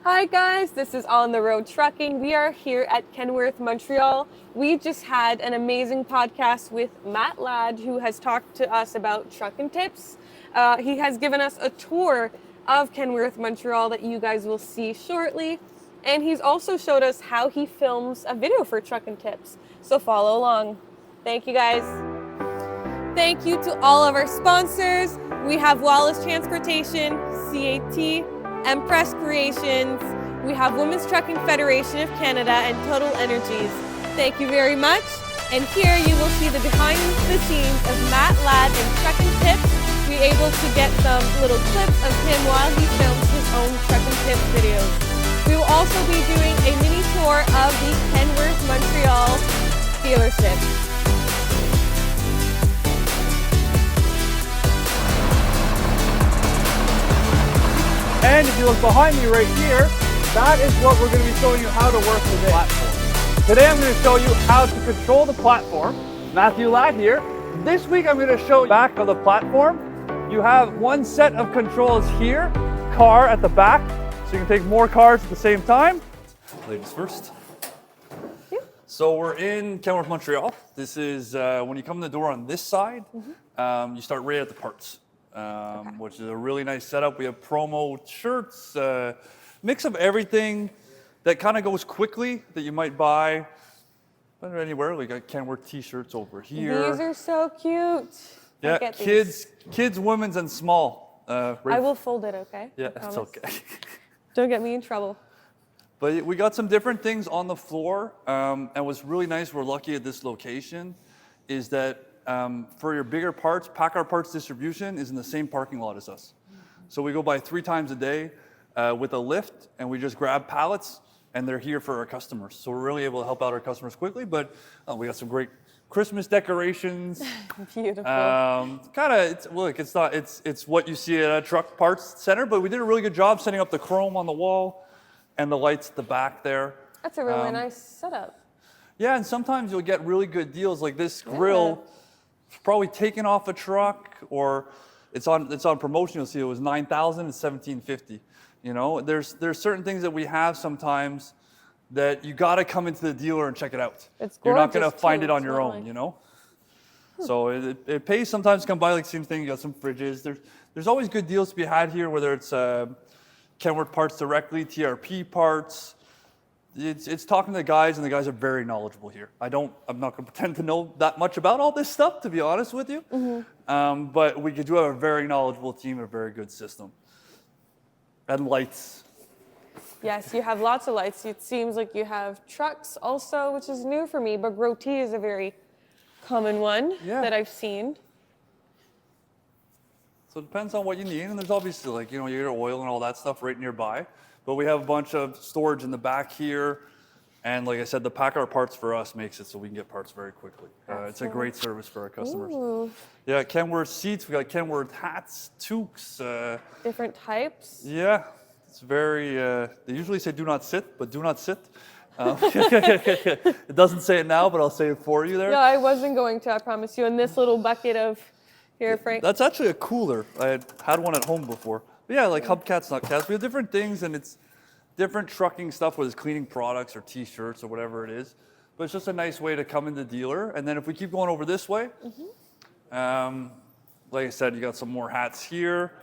Hi guys, this is On the Road Trucking. We are here at Kenworth Montreal. We just had an amazing podcast with Matt Ladd, who has talked to us about trucking tips. He has given us a tour of Kenworth Montreal that you guys will see shortly. And he's also showed us how he films a video for trucking tips. So follow along. Thank you guys. Thank you to all of our sponsors. We have Wallace Transportation, CAT, Empress Creations, we have Women's Trucking Federation of Canada, and Total Energies. Thank you very much. And here you will see the behind the scenes of Matt Ladd and Trucking Tips. We're able to get some little clips of him while he films his own Trucking Tips videos. We will also be doing a mini tour of the Kenworth Montreal dealership. And if you look behind me right here, that is what we're going to be showing you how to work the platform. Today I'm going to show you how to control the platform. Matthew Ladd here. This week I'm going to show you back of the platform. You have one set of controls here, car at the back, so you can take more cars at the same time. Ladies first. So we're in Kenworth Montreal. This is when you come in the door on this side, you start right at the parts. Which is a really nice setup. We have promo shirts, mix of everything that kind of goes quickly that you might buy anywhere. We got Kenworth t-shirts over here. These are so cute. Yeah, kids, women's, and small. I will fold it, okay? Yeah, it's okay. Don't get me in trouble. But we got some different things on the floor. And what's really nice, we're lucky at this location, is that for your bigger parts, PACCAR Parts Distribution is in the same parking lot as us. So we go by 3 times a day with a lift, and we just grab pallets, and they're here for our customers. So we're really able to help out our customers quickly, but we got some great Christmas decorations. Beautiful. It's what you see at a truck parts center, but we did a really good job setting up the chrome on the wall and the lights at the back there. That's a really nice setup. Yeah, and sometimes you'll get really good deals like this grill. Probably taken off a truck, or it's on promotion. You'll see it was $9,000, it's $1,750. You know, there's certain things that we have sometimes that you got to come into the dealer and check it out. It's gorgeous. You're not going to find it on your own, you know. So it pays sometimes to come by like same thing. You got some fridges. There's always good deals to be had here, whether it's Kenworth parts directly, TRP parts. It's talking to the guys, and the guys are very knowledgeable here. I'm not going to pretend to know that much about all this stuff, to be honest with you. But we do have a very knowledgeable team, a very good system. And lights. Yes, you have lots of lights. It seems like you have trucks also, which is new for me, but Grotee is a very common one that I've seen. So it depends on what you need, and there's obviously you get oil and all that stuff right nearby. But we have a bunch of storage in the back here. And like I said, the PACCAR parts for us makes it so we can get parts very quickly. It's a great service for our customers. Ooh. Yeah, Kenworth seats. We got Kenworth hats, toques. Different types. Yeah, it's very, they usually say do not sit, but do not sit. It doesn't say it now, but I'll say it for you there. No, I wasn't going to, I promise you. In this little bucket of, here, Frank. That's actually a cooler. I had one at home before. But yeah, like hubcaps, nutcaps. We have different things, and it's different trucking stuff, whether it's cleaning products or t-shirts or whatever it is. But it's just a nice way to come in the dealer. And then if we keep going over this way, like I said, you got some more hats here.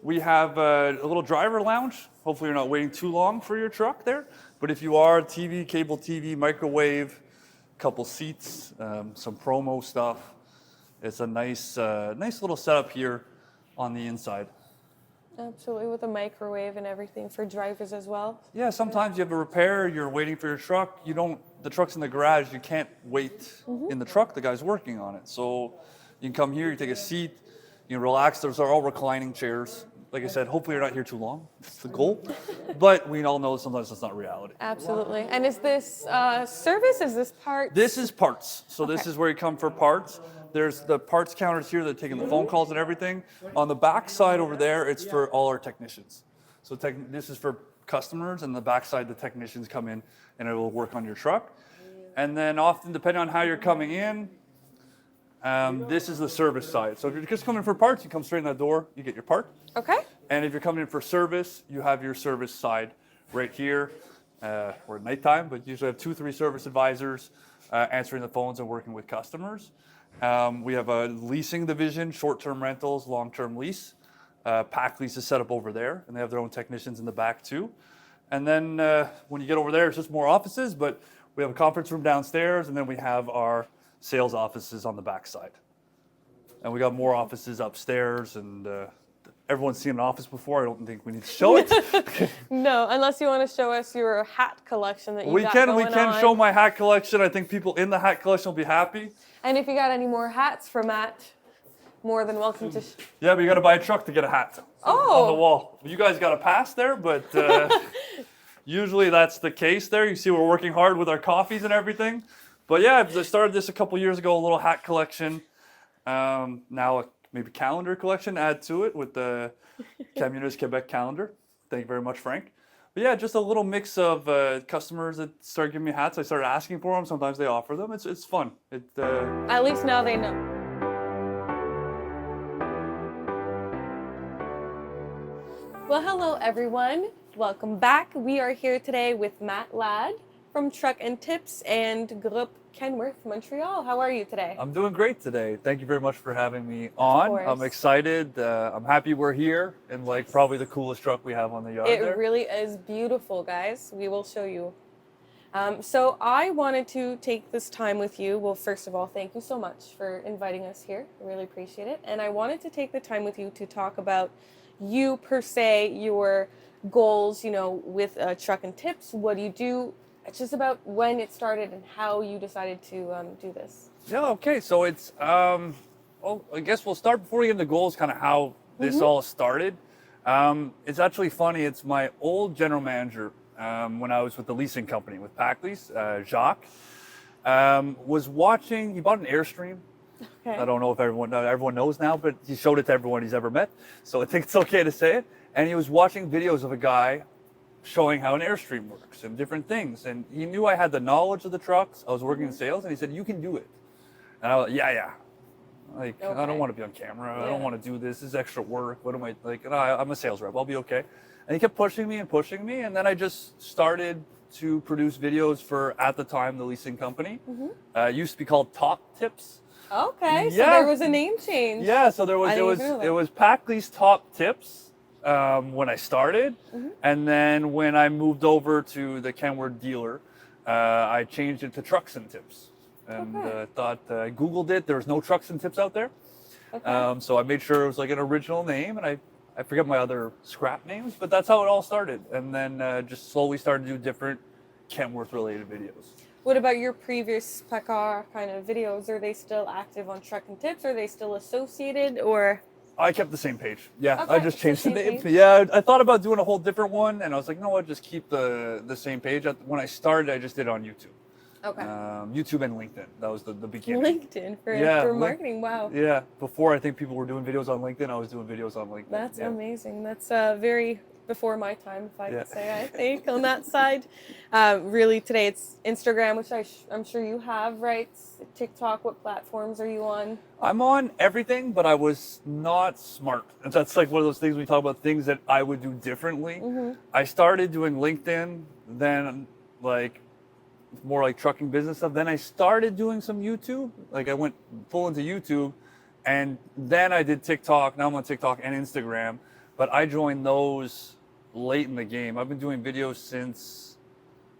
We have a little driver lounge. Hopefully you're not waiting too long for your truck there. But if you are, TV, cable TV, microwave, couple seats, some promo stuff. It's a nice little setup here on the inside. Absolutely, with a microwave and everything for drivers as well. Yeah, sometimes you have a repair, you're waiting for your truck. The truck's in the garage, you can't wait in the truck, the guy's working on it. So you can come here, you take a seat, you can relax. Those are all reclining chairs. Like I said, hopefully you're not here too long. That's the goal. But we all know sometimes that's not reality. Absolutely. And is this service? Is this parts? This is parts. So this is where you come for parts. There's the parts counters here that are taking the phone calls and everything. On the back side over there, it's for all our technicians. So this is for customers, and the back side, the technicians come in and it will work on your truck. And then often, depending on how you're coming in, this is the service side. So if you're just coming for parts, you come straight in that door, you get your part. Okay. And if you're coming in for service, you have your service side right here. We're at nighttime, but usually have 2-3 service advisors answering the phones and working with customers. We have a leasing division, short-term rentals, long-term lease. Pack lease is set up over there, and they have their own technicians in the back too. And then when you get over there, it's just more offices, but we have a conference room downstairs, and then we have our sales offices on the back side. And we got more offices upstairs, and everyone's seen an office before. I don't think we need to show it. No, unless you want to show us your hat collection that you got We going can on. show my hat collection. I think people in the hat collection will be happy. And if you got any more hats for Matt, more than welcome to. Yeah, but you got to buy a truck to get a hat on the wall. You guys got a pass there, but usually that's the case there. You see we're working hard with our coffees and everything. But yeah, I started this a couple years ago, a little hat collection. Now maybe calendar collection, add to it with the Communist Quebec calendar. Thank you very much, Frank. But yeah, just a little mix of customers that started giving me hats. I started asking for them. Sometimes they offer them. It's fun. At least now they know. Well, hello everyone. Welcome back. We are here today with Matt Ladd from Truck and Tips and Group Kenworth Montréal. How are you today? I'm doing great today. Thank you very much for having me on. I'm excited. I'm happy we're here in like probably the coolest truck we have on the yard. It really is beautiful, guys. We will show you. So I wanted to take this time with you. Well, first of all, thank you so much for inviting us here. I really appreciate it. And I wanted to take the time with you to talk about you per se, your goals, with Truck and Tips. What do you do? It's just about when it started and how you decided to do this. Yeah, okay. So it's, I guess we'll start before we get into goals, kind of how this all started. It's actually funny. It's my old general manager when I was with the leasing company with Pack Lease, Jacques, was watching, he bought an Airstream. Okay. I don't know if everyone knows now, but he showed it to everyone he's ever met. So I think it's okay to say it. And he was watching videos of a guy showing how an Airstream works and different things. And he knew I had the knowledge of the trucks. I was working in sales, and he said, "You can do it." And I was like, yeah. Like, okay. I don't want to be on camera. Yeah. I don't want to do this. This is extra work. What am I, like, no, I'm a sales rep. I'll be okay. And he kept pushing me. And then I just started to produce videos for, at the time, the leasing company. It used to be called Top Tips. Okay, so there was a name change. Yeah, so it was Pack Lease Top Tips when I started, and then when I moved over to the Kenworth dealer, I changed it to Trucks and Tips, and thought I Googled it. There was no Trucks and Tips out there, so I made sure it was like an original name, and I forget my other scrap names, but that's how it all started, and then just slowly started to do different Kenworth related videos. What about your previous PACAR kind of videos? Are they still active on Truck and Tips? Are they still associated, or? I kept the same page. Yeah, okay, I just changed the name. Yeah, I thought about doing a whole different one, and I was like, no, I'll just keep the same page. When I started, I just did it on YouTube. Okay. YouTube and LinkedIn. That was the beginning. LinkedIn for marketing. Wow. Yeah. Before, I think people were doing videos on LinkedIn. I was doing videos on LinkedIn. That's amazing. That's very before my time, if I could say, I think, on that side. Really, today it's Instagram, which I'm sure you have, right? TikTok, what platforms are you on? I'm on everything, but I was not smart. And that's like one of those things we talk about, things that I would do differently. I started doing LinkedIn, then like more like trucking business stuff. Then I started doing some YouTube. Like I went full into YouTube, and then I did TikTok. Now I'm on TikTok and Instagram. But I joined those late in the game. I've been doing videos since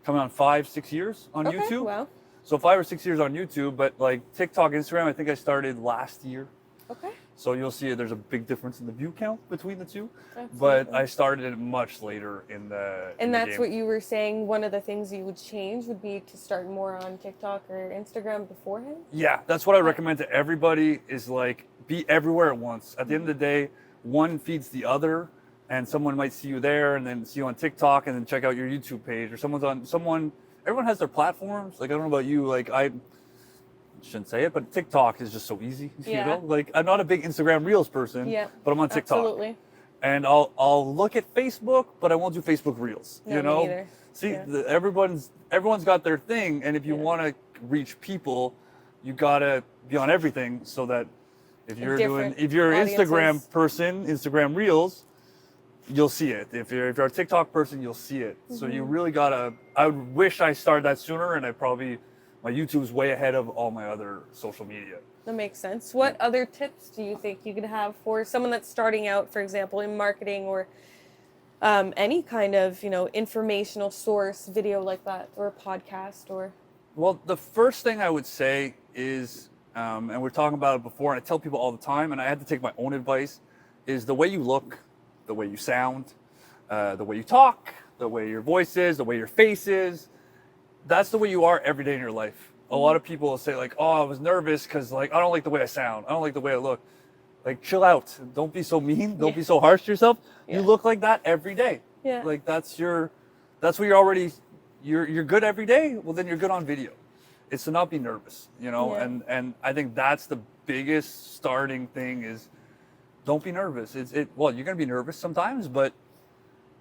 coming on 5-6 years on YouTube. Wow. So 5 or 6 years on YouTube, but like TikTok, Instagram, I think I started last year. Okay. So you'll see there's a big difference in the view count between the two. Absolutely. But I started it much later in the And that's what you were saying, one of the things you would change would be to start more on TikTok or Instagram beforehand? Yeah, that's what I recommend to everybody is like be everywhere at once. At the end of the day, one feeds the other, and someone might see you there and then see you on TikTok and then check out your YouTube page, or everyone has their platforms. Like, I don't know about you, like I shouldn't say it, but TikTok is just so easy. You know, like I'm not a big Instagram Reels person, but I'm on TikTok. Absolutely. And I'll look at Facebook, but I won't do Facebook Reels. No, you know, me either. See, everyone's got their thing, and if you want to reach people, you gotta be on everything so that if you're an Instagram person, Instagram Reels, you'll see it. If you're a TikTok person, you'll see it. So you really gotta, I would wish I started that sooner, and my YouTube's way ahead of all my other social media. That makes sense. What other tips do you think you could have for someone that's starting out, for example, in marketing or any kind of, informational source video like that, or a podcast, or? Well, the first thing I would say is, and we're talking about it before, and I tell people all the time, and I had to take my own advice, is the way you look, the way you sound, the way you talk, the way your voice is, the way your face is. That's the way you are every day in your life. A lot of people will say like, oh, I was nervous because like I don't like the way I sound. I don't like the way I look. Like, chill out. Don't be so mean. Don't be so harsh to yourself. Yeah. You look like that every day. Yeah. Like that's what you're already, you're good every day. Well, then you're good on video. It's to not be nervous, Yeah. and I think that's the biggest starting thing is don't be nervous. Well, you're going to be nervous sometimes, but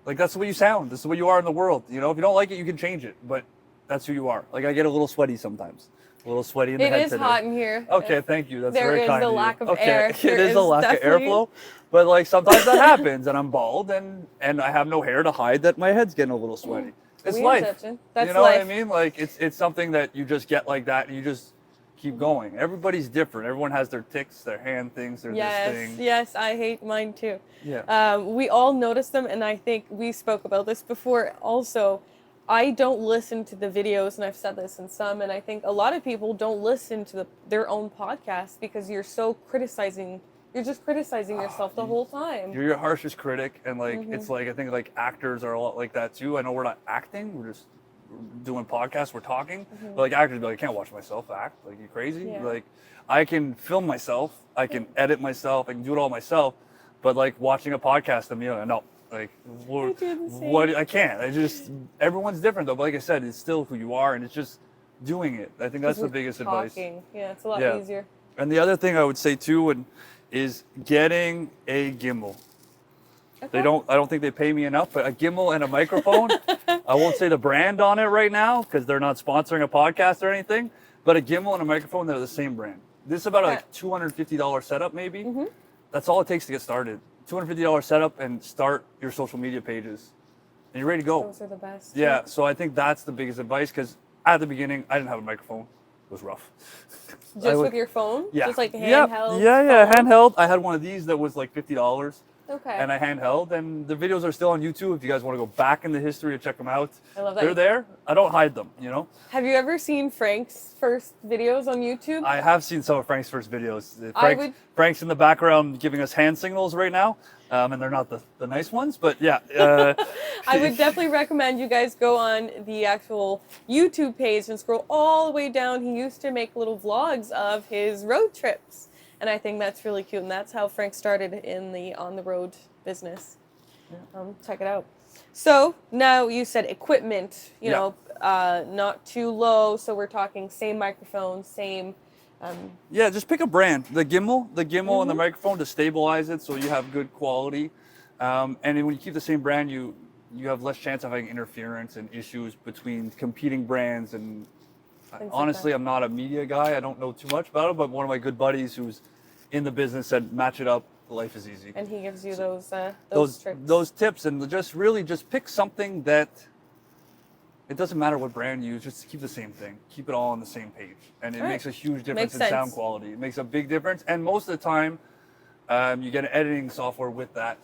like that's the way you sound. This is the way you are in the world. If you don't like it, you can change it, but that's who you are. Like I get a little sweaty sometimes. A little sweaty in the head It is today. hot in here. Okay, thank you. That's There very is kind a of you. lack of Okay, air. it There is a is lack of definitely- airflow, but like sometimes that happens, and I'm bald, and I have no hair to hide that my head's getting a little sweaty. It's We life. accept it. That's You know life. what I mean? Like it's something that you just get like that, and you just keep going. Everybody's different. Everyone has their tics, their hand things, their this thing. Yes, I hate mine too. Yeah. We all notice them, and I think we spoke about this before also. I don't listen to the videos, and I've said this in some, and I think a lot of people don't listen to their own podcast because you're so criticizing. You're just criticizing yourself the whole time. You're your harshest critic, and like it's like I think like actors are a lot like that too. I know we're not acting; we're just doing podcasts. We're talking, but like actors be like, I can't watch myself act. Like, you crazy? Yeah. Like, I can film myself, I can edit myself, I can do it all myself. But like watching a podcast, I'm no. Like, I do the same. what? I can't. Everyone's different though. But like I said, it's still who you are, and it's just doing it. I think that's the biggest advice. Talking. Yeah, it's a lot Yeah. easier. And the other thing I would say too, is getting a gimbal. Okay. I don't think they pay me enough, but a gimbal and a microphone. I won't say the brand on it right now because they're not sponsoring a podcast or anything, but a gimbal and a microphone, they're the same brand. This is about Okay. like $250 setup maybe. That's all it takes to get started. $250 setup and start your social media pages. And you're ready to go. Those are the best. Yeah, so I think that's the biggest advice because at the beginning, I didn't have a microphone. It was rough. Just with your phone? Yeah. Just like Yeah, handheld? yeah, phone? handheld. I had one of these that was like $50. Okay. And I handheld, and the videos are still on YouTube if you guys want to go back in the history and check them out. I love that. They're there. I don't hide them, Have you ever seen Frank's first videos on YouTube? I have seen some of Frank's first videos. would- Frank's in the background giving us hand signals right now, and they're not the nice ones, but yeah. I would definitely recommend you guys go on the actual YouTube page and scroll all the way down. He used to make little vlogs of his road trips, and I think that's really cute. And that's how Frank started in the on-the-road business. Check it out. So now you said equipment, not too low. So we're talking same microphone, same. Yeah, just pick a brand. The gimbal and Mm-hmm. the microphone to stabilize it so you have good quality. And then when you keep the same brand, you have less chance of having interference and issues between competing brands. And Things like honestly, that. I'm not a media guy. I don't know too much about it, but one of my good buddies who's in the business said, match it up. Life is easy. And he gives you those tricks. Those tips, and just pick something that it doesn't matter what brand you use, just keep the same thing. Keep it all on the same page. And it All right. makes a huge difference Makes in sense. sound quality. It makes a big difference. And most of the time, you get an editing software with that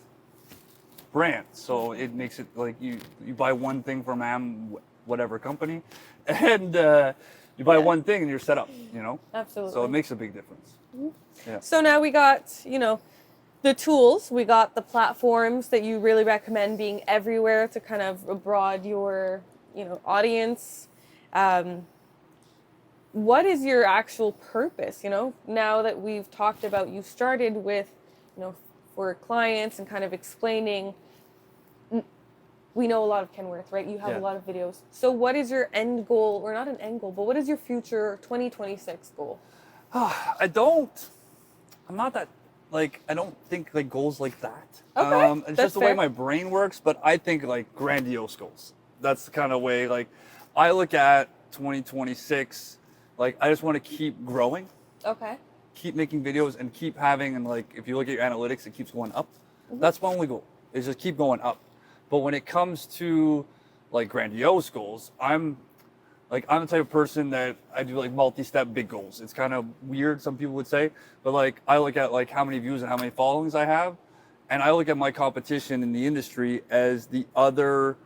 brand. So it makes it like you buy one thing from whatever company, and you buy Yeah. one thing and you're set up, Absolutely. So it makes a big difference. Yeah. So now we got, the tools, we got the platforms that you really recommend being everywhere to kind of broaden your, audience. What is your actual purpose, now that we've talked about, you started with, for clients and kind of explaining, we know a lot of Kenworth, right? You have Yeah. a lot of videos. So what is your end goal, or not an end goal, but what is your future 2026 goal? I'm not that, I don't think like goals like that. Okay, It's that's just the way fair. my brain works, but I think like grandiose goals. That's the kind of way, I look at 2026, I just want to keep growing, Okay. keep making videos and keep having, and if you look at your analytics, it keeps going up. That's my only goal, is just keep going up. But when it comes to like grandiose goals, I'm the type of person that I do like multi-step big goals. It's kind of weird, some people would say, but like I look at like how many views and how many followings I have, and I look at my competition in the industry as the other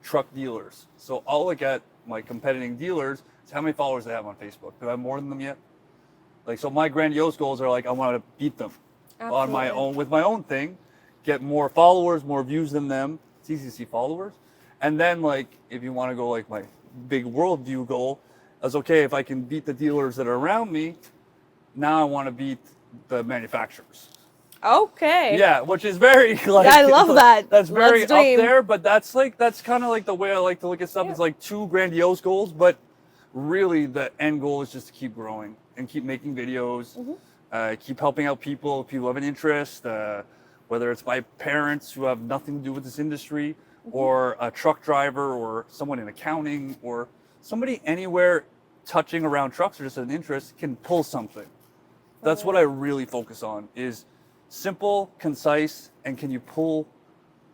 truck dealers. So I'll look at my competing dealers, as how many followers they have on Facebook. Do I have more than them yet? Like, so my grandiose goals are like I want to beat them on my own with my own thing, get more followers, more views than them. It's easy to see followers. And then like if you want to go like my big worldview goal, is okay, if I can beat the dealers that are around me, now I want to beat the manufacturers. Okay. Yeah, which is very like I love that. That's very Let's up dream. there, but that's kind of like the way I like to look at stuff. It's like two grandiose goals, but really the end goal is just to keep growing and keep making videos, keep helping out people who have an interest, whether it's my parents who have nothing to do with this industry, or a truck driver, or someone in accounting, or somebody anywhere touching around trucks or just an interest can pull something. That's what I really focus on, is simple, concise, and can you pull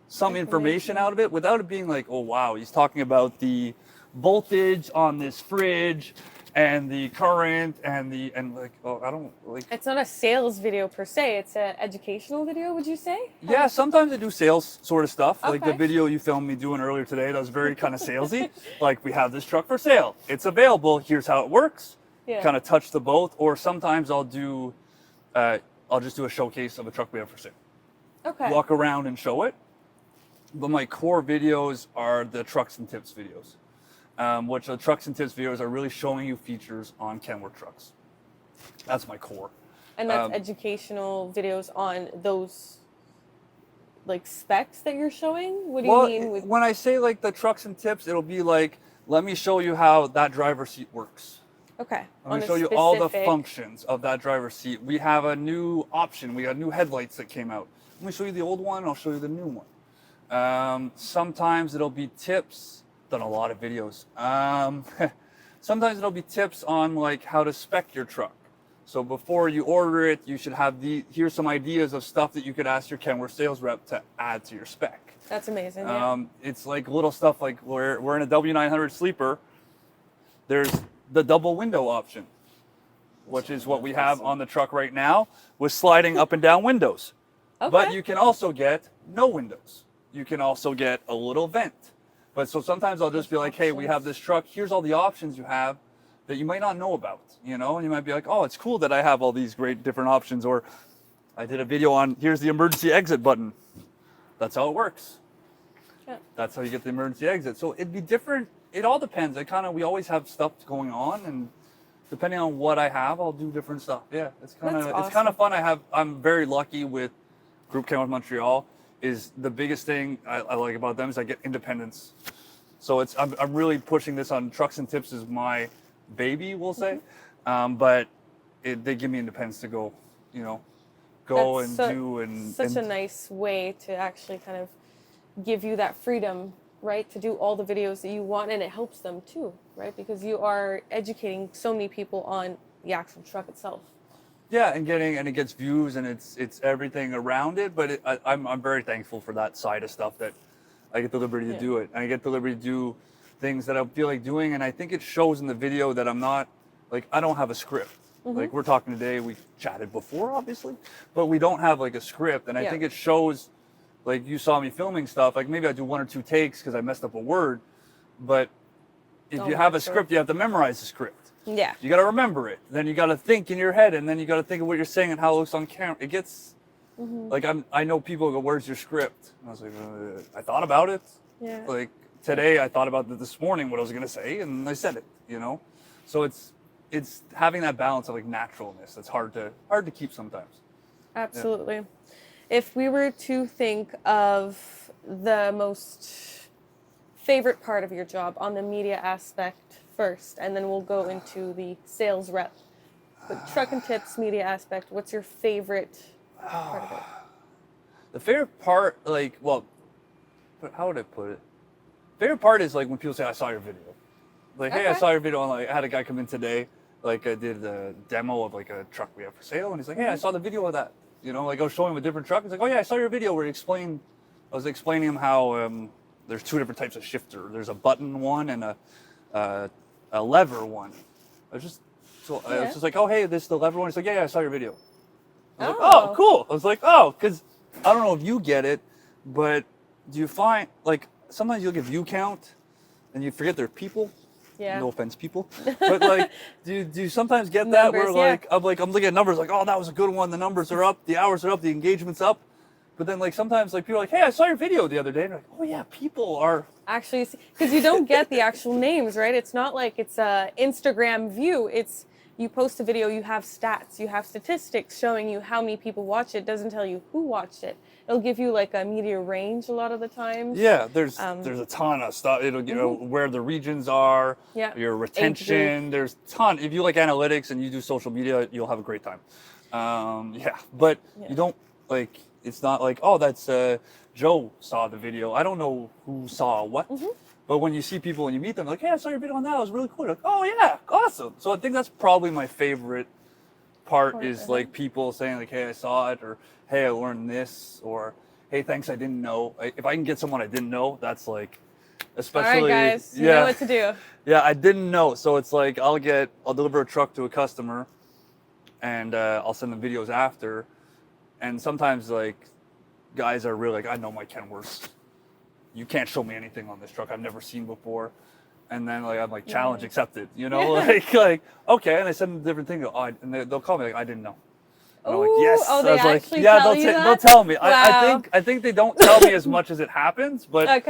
some information out of it without it being like, oh wow, he's talking about the voltage on this fridge and the current and like, oh, I don't like. It's not a sales video per se. It's an educational video, would you say? Yeah, sometimes I do sales sort of stuff. Like the Okay. video you filmed me doing earlier today, that was very kind of salesy. Like, we have this truck for sale. It's available. Here's how it works. Yeah. Kind of touch the boat. Or sometimes I'll just do a showcase of a truck we have for sale. Okay. Walk around and show it. But my core videos are the trucks and tips videos. Which the trucks and tips videos are really showing you features on Kenworth trucks. That's my core. And that's educational videos on those like specs that you're showing? What do you mean with when I say like the trucks and tips, it'll be like, let me show you how that driver's seat works. Okay. Let me show you all the functions of that driver's seat. We have a new option. We got new headlights that came out. Let me show you the old one, I'll show you the new one. Sometimes it'll be tips. Done a lot of videos. Sometimes it'll be tips on like how to spec your truck. So before you order it, you should have here's some ideas of stuff that you could ask your Kenworth sales rep to add to your spec. That's amazing. Yeah. It's like little stuff like we're in a W900 sleeper. There's the double window option, which is what we have on the truck right now with sliding up and down windows. Okay. But you can also get no windows. You can also get a little vent. But so sometimes I'll just be like, hey, we have this truck. Here's all the options you have that you might not know about, you know? And you might be like, oh, it's cool that I have all these great different options. Or I did a video on, here's the emergency exit button. That's how it works. Yeah. That's how you get the emergency exit. So it'd be different. It all depends. We always have stuff going on, and depending on what I have, I'll do different stuff. Yeah, it's kind of fun. I'm very lucky with Group Kenworth Montreal. Is the biggest thing I like about them is I get independence. So I'm really pushing this on trucks and tips is my baby, we'll say, but they give me independence to go, That's do such a nice way to actually kind of give you that freedom, right, to do all the videos that you want, and it helps them too, right, because you are educating so many people on the actual truck itself. Yeah, and it gets views, and it's everything around it. But I'm very thankful for that side of stuff, that I get the liberty to do it, and I get the liberty to do things that I feel like doing. And I think it shows in the video that I'm not like, I don't have a script. Like, we're talking today, we chatted before, obviously, but we don't have like a script. And I think it shows, like, you saw me filming stuff. Like, maybe I do one or two takes because I messed up a word, but if you have a script, you have to memorize the script. Yeah. You got to remember it. Then you got to think in your head, and then you got to think of what you're saying and how it looks on camera. It gets like I know people go, "Where's your script?" And I was like, "I thought about it." Yeah. Like today, I thought about it this morning what I was gonna say, and I said it. So it's having that balance of like naturalness that's hard to keep sometimes. Absolutely. Yeah. If we were to think of the most favorite part of your job on the media aspect first, and then we'll go into the sales rep. But truck and tips media aspect, what's your favorite part of it? The favorite part, but how would I put it? Favorite part is like when people say, I saw your video. Like, hey, I saw your video, and like I had a guy come in today, like I did a demo of like a truck we have for sale, and he's like, hey, I saw the video of that. Like I was showing him a different truck. He's like, oh yeah, I saw your video where you explained I was explaining him how there's two different types of shifter. There's a button one and a lever one. I was just like, oh hey, this is the lever one. He's like, yeah, I saw your video. I was like, oh, cool. I was like, oh, because I don't know if you get it, but do you find, like, sometimes you'll get view count and you forget they're people. Yeah. No offense, people. But like, do you sometimes get that Numbers, where I'm looking at numbers like, oh, that was a good one. The numbers are up, the hours are up, the engagement's up. But then like sometimes like people are like, hey, I saw your video the other day. And I'm like, oh yeah, people are actually, because you don't get the actual names, right? It's not like it's a Instagram view. It's you post a video, you have stats, you have statistics showing you how many people watch it. It doesn't tell you who watched it. It'll give you like a media range a lot of the times. Yeah, there's a ton of stuff. It'll give you where the regions are, your retention. There's a ton. If you like analytics and you do social media, you'll have a great time. But you don't like. It's not like, oh, that's Joe saw the video. I don't know who saw what. But when you see people and you meet them, like, hey, I saw your video on that. It was really cool. Like, oh yeah, awesome. So I think that's probably my favorite part is like people saying like, hey, I saw it, or hey, I learned this, or hey, thanks, I didn't know. If I can get someone I didn't know, that's like, especially. All right, guys, you know what to do. Yeah, I didn't know. So it's like, I'll deliver a truck to a customer and I'll send them videos after. And sometimes like guys are really like, I know my Kenworths. You can't show me anything on this truck I've never seen before. And then like I'm like, challenge accepted, you know, like okay. And I send them different things. And they'll call me like, I didn't know. And I'm like, yes. Oh, they actually they'll tell me. Wow. I think they don't tell me as much as it happens, but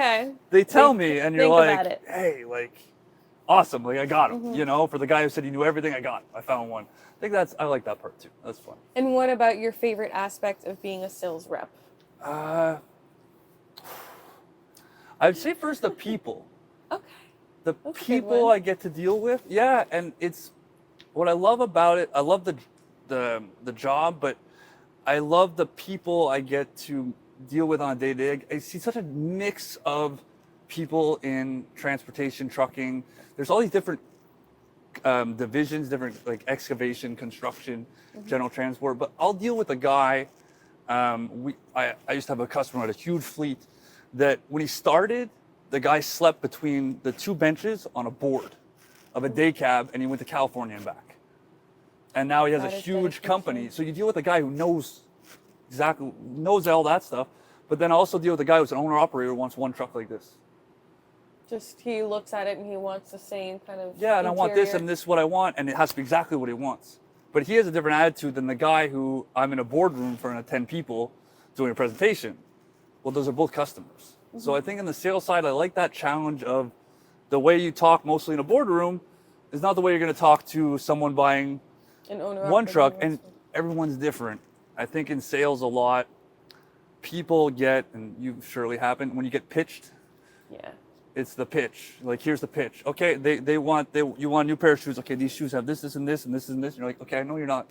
they tell me, and you're like, hey, like, awesome, like I got him. You know, for the guy who said he knew everything, I got him. I found one. I think I like that part too. That's fun. And what about your favorite aspect of being a sales rep? I'd say first the people. Okay. The people I get to deal with. Yeah, and it's what I love about it. I love the job, but I love the people I get to deal with on a day-to-day. I see such a mix of people in transportation, trucking. There's all these different divisions, different like excavation, construction, general transport. But I'll deal with a guy. I used to have a customer at a huge fleet that when he started, the guy slept between the two benches on a board of a day cab, and he went to California and back. And now he has a huge company. So you deal with a guy who knows all that stuff, but then also deal with a guy who's an owner operator who wants one truck like this. Just he looks at it and he wants the same kind of and I want this and this is what I want, and it has to be exactly what he wants. But he has a different attitude than the guy who I'm in a boardroom in front of 10 people doing a presentation. Well, those are both customers. So I think in the sales side, I like that challenge of the way you talk mostly in a boardroom is not the way you're going to talk to someone buying one truck, and everyone's different. I think in sales a lot, people get, and you surely happen, when you get pitched, it's the pitch. Like, here's the pitch. Okay, you want a new pair of shoes. Okay, these shoes have this, this, and this, and this, and this. And you're like, okay, I know I'm not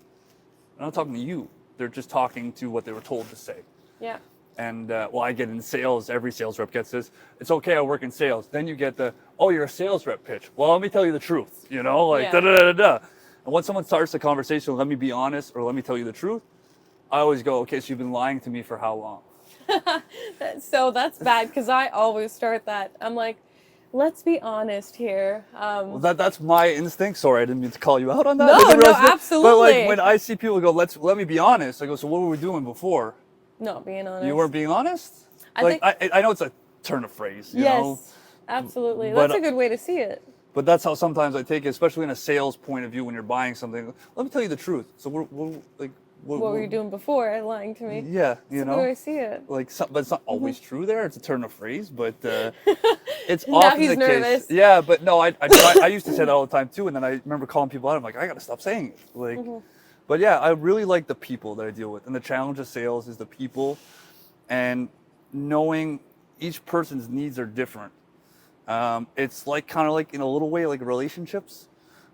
talking to you. They're just talking to what they were told to say. Yeah. And I get in sales, every sales rep gets this. It's okay, I work in sales. Then you get you're a sales rep pitch. Well, let me tell you the truth, like da-da-da-da-da. And when someone starts the conversation, let me be honest, or let me tell you the truth, I always go, okay, so you've been lying to me for how long? So that's bad, because I always start that. I'm like, let's be honest here. Well, that's my instinct. Sorry, I didn't mean to call you out on that. No, absolutely. But like when I see people go, let me be honest, I go, so what were we doing before? Not being honest. You weren't being honest? I know it's a turn of phrase, you know? Absolutely. That's a good way to see it. But that's how sometimes I take it, especially in a sales point of view when you're buying something. Let me tell you the truth. So what were you doing before lying to me? Yeah, you know. That's the way I see it. But it's not always true there. It's a turn of phrase, but it's now often he's the nervous. case. Yeah, but no, I used to say that all the time too, and then I remember calling people out. I'm like, I gotta stop saying it. But yeah, I really like the people that I deal with, and the challenge of sales is the people, and knowing each person's needs are different. It's like kind of like in a little way like relationships.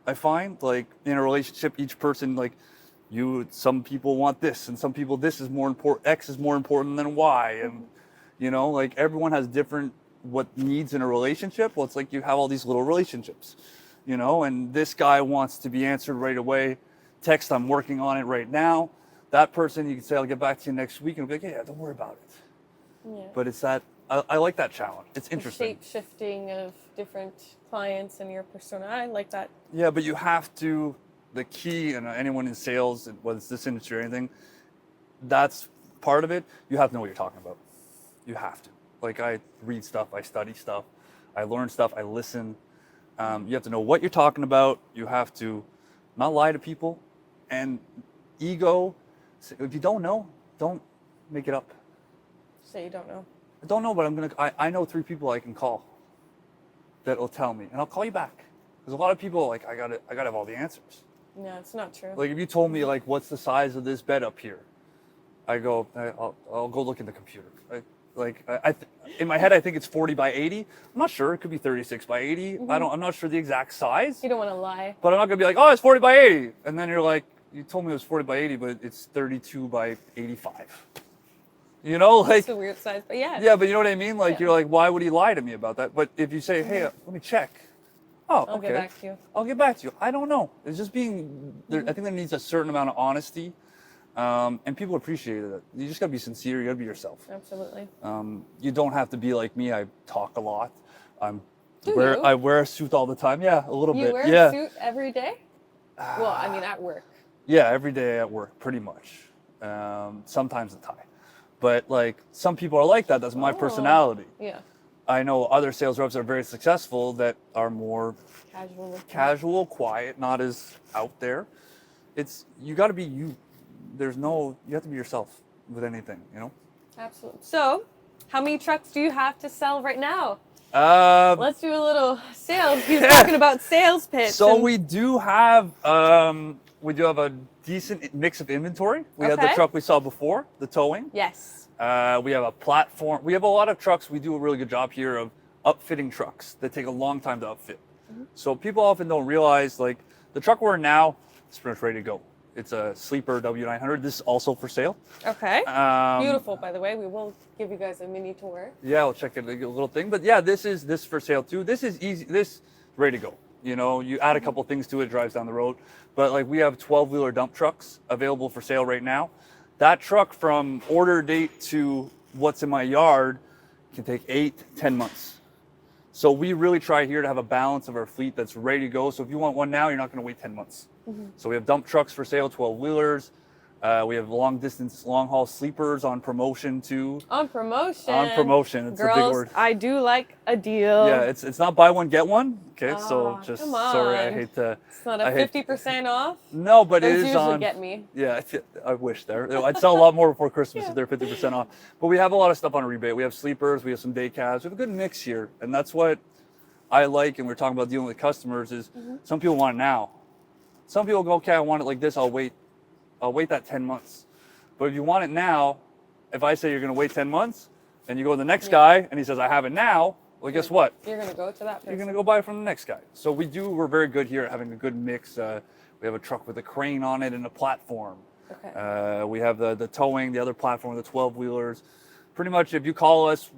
I find like in a relationship, each person some people want this, and some people this is more important. X is more important than Y, and like everyone has different what needs in a relationship. Well, it's like you have all these little relationships, and this guy wants to be answered right away. Text, I'm working on it right now. That person, you can say, I'll get back to you next week, and be like, yeah, don't worry about it. Yeah. But it's that, I like that challenge. It's The interesting. shape shifting of different clients and your persona. I like that. Yeah, but you have to, the key, and anyone in sales, whether it's this industry or anything, that's part of it. You have to know what you're talking about. You have to. Like, I read stuff, I study stuff, I learn stuff, I listen. You have to know what you're talking about. You have to not lie to people. And ego, if you don't know, don't make it up. Say you don't know. I don't know, but I know 3 people I can call that will tell me, and I'll call you back. Because a lot of people, like, I gotta have all the answers. No, it's not true. Like, if you told me, like, what's the size of this bed up here, I'll go look in the computer. In my head, I think it's 40 by 80. I'm not sure. It could be 36 by 80. I'm not sure the exact size. You don't want to lie. But I'm not gonna be like, oh, it's 40 by 80, and then you're like, you told me it was 40 by 80, but it's 32 by 85. You know, like, It's a weird size, but yeah. yeah, but you know what I mean? Like, Yeah. you're like, why would he lie to me about that? But if you say, hey, let me check. Oh, I'll okay. get back to you. I'll get back to you. I don't know. It's just being, I think there needs a certain amount of honesty. And people appreciate it. You just gotta be sincere. You gotta be yourself. Absolutely. You don't have to be like me. I talk a lot. Do you? I wear a suit all the time. Yeah, a little You bit. wear Yeah. a suit every day? Well, I mean, at work. Yeah, every day at work, pretty much. Sometimes a tie. But like, some people are like that. That's my personality. Yeah. I know other sales reps that are very successful that are more casual, quiet, not as out there. You got to be you. You have to be yourself with anything, you know? Absolutely. So, how many trucks do you have to sell right now? Let's do a little sales. He was talking about sales pitch. So we do have a decent mix of inventory. We have the Okay. truck we saw before, the towing. Yes. We have a platform. We have a lot of trucks. We do a really good job here of upfitting trucks that take a long time to upfit. So people often don't realize, like, the truck we're in now is pretty much ready to go. It's a sleeper W900. This is also for sale. Okay. Beautiful, by the way. We will give you guys a mini tour. Yeah, I'll check it, a little thing. But yeah, this is for sale too. This is easy. This is ready to go. You know, you add a couple things to it, drives down the road. But like, we have 12-wheeler dump trucks available for sale right now. That truck, from order date to what's in my yard, can take 8-10 months. So we really try here to have a balance of our fleet that's ready to go. So if you want one now, you're not going to wait 10 months. So we have dump trucks for sale, 12-wheelers. We have long haul sleepers on promotion too. On promotion. On promotion, it's Girls, a big word. I do like a deal. Yeah, it's not buy one get one. Okay, so Oh, just come sorry, I on. hate to. It's not a I hate- 50% off. No, but Those it is usually on. get me. Yeah, I wish I'd sell a lot more before Christmas if they're 50% off. But we have a lot of stuff on rebate. We have sleepers, we have some day cabs. We have a good mix here, and that's what I like. And we're talking about dealing with customers. Is some people want it now. Some people go, okay, I want it like this. I'll wait that 10 months. But if you want it now, if I say you're going to wait 10 months, and you go to the next guy and he says I have it now, well, guess what? You're going to go to that person. You're going to go buy it from the next guy. So we're very good here at having a good mix. We have a truck with a crane on it and a platform. Okay. We have the towing, the other platform, the 12-wheelers. Pretty much, if you call us,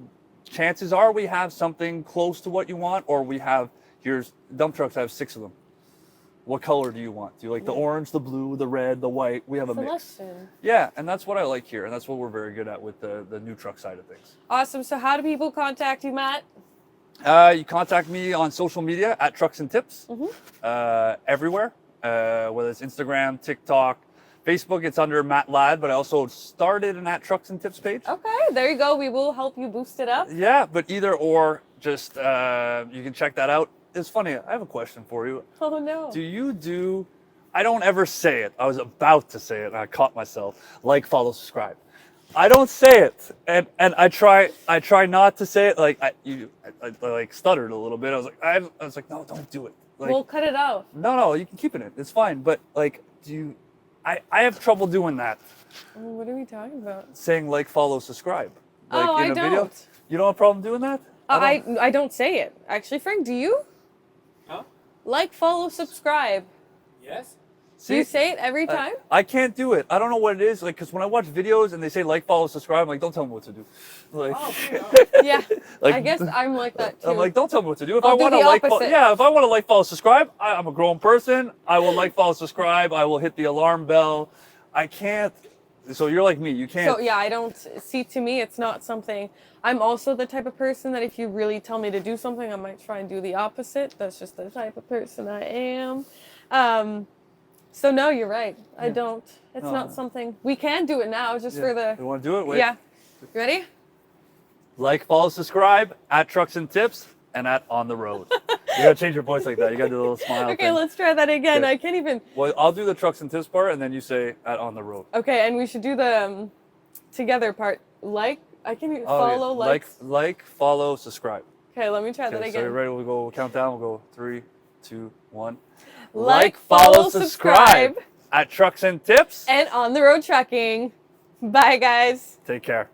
chances are we have something close to what you want, or here's dump trucks. I have 6 of them. What color do you want? Do you like the orange, the blue, the red, the white? We have a mix. Selection. Yeah, and that's what I like here, and that's what we're very good at with the new truck side of things. Awesome. So how do people contact you, Matt? You contact me on social media at Trucks and Tips, everywhere, whether it's Instagram, TikTok, Facebook. It's under Matt Ladd, but I also started an at Trucks and Tips page. Okay, there you go. We will help you boost it up. Yeah, but either or, just you can check that out. It's funny. I have a question for you. Oh, no. I don't ever say it. I was about to say it, and I caught myself. Like, follow, subscribe. I don't say it, and I try not to say it. Like, I like stuttered a little bit. I was like, no, don't do it. Like, We'll cut it out. no, you can keep it in. It's fine. But like, I have trouble doing that. What are we talking about? Saying like, follow, subscribe. Like, Oh, in I a video. don't. You don't have a problem doing that? I don't say it. Actually, Frank, do you? Huh? Like, follow, subscribe. Yes? Do you say it every time? I can't do it. I don't know what it is. Like, because when I watch videos and they say like, follow, subscribe, I'm like, don't tell me what to do. Like, Yeah. like, I guess I'm like that too. I'm like, don't tell me what to do. If I'll I do want to the like, opposite. if I want to like, follow, subscribe, I'm a grown person. I will like, follow, subscribe. I will hit the alarm bell. I can't So you're like me. You can't. So yeah, I don't see. To me, it's not something. I'm also the type of person that if you really tell me to do something, I might try and do the opposite. That's just the type of person I am. So no, you're right. I don't. It's not something we can do it now. Just for the. You want to do it? Wait. Yeah. You ready? Like, follow, subscribe at Trucks and Tips and at On the Road. You gotta change your voice like that. You gotta do a little smile. Okay, thing. let's try that again. Okay. I can't even. Well, I'll do the Trucks and Tips part, and then you say at On the Road. Okay, and we should do the together part. Like, I can follow, like, follow, subscribe. Okay, let me try that Okay, again. so you're ready? We'll count down. We'll go 3, 2, 1. Like, follow, subscribe at Trucks and Tips and On the Road Trucking. Bye, guys. Take care.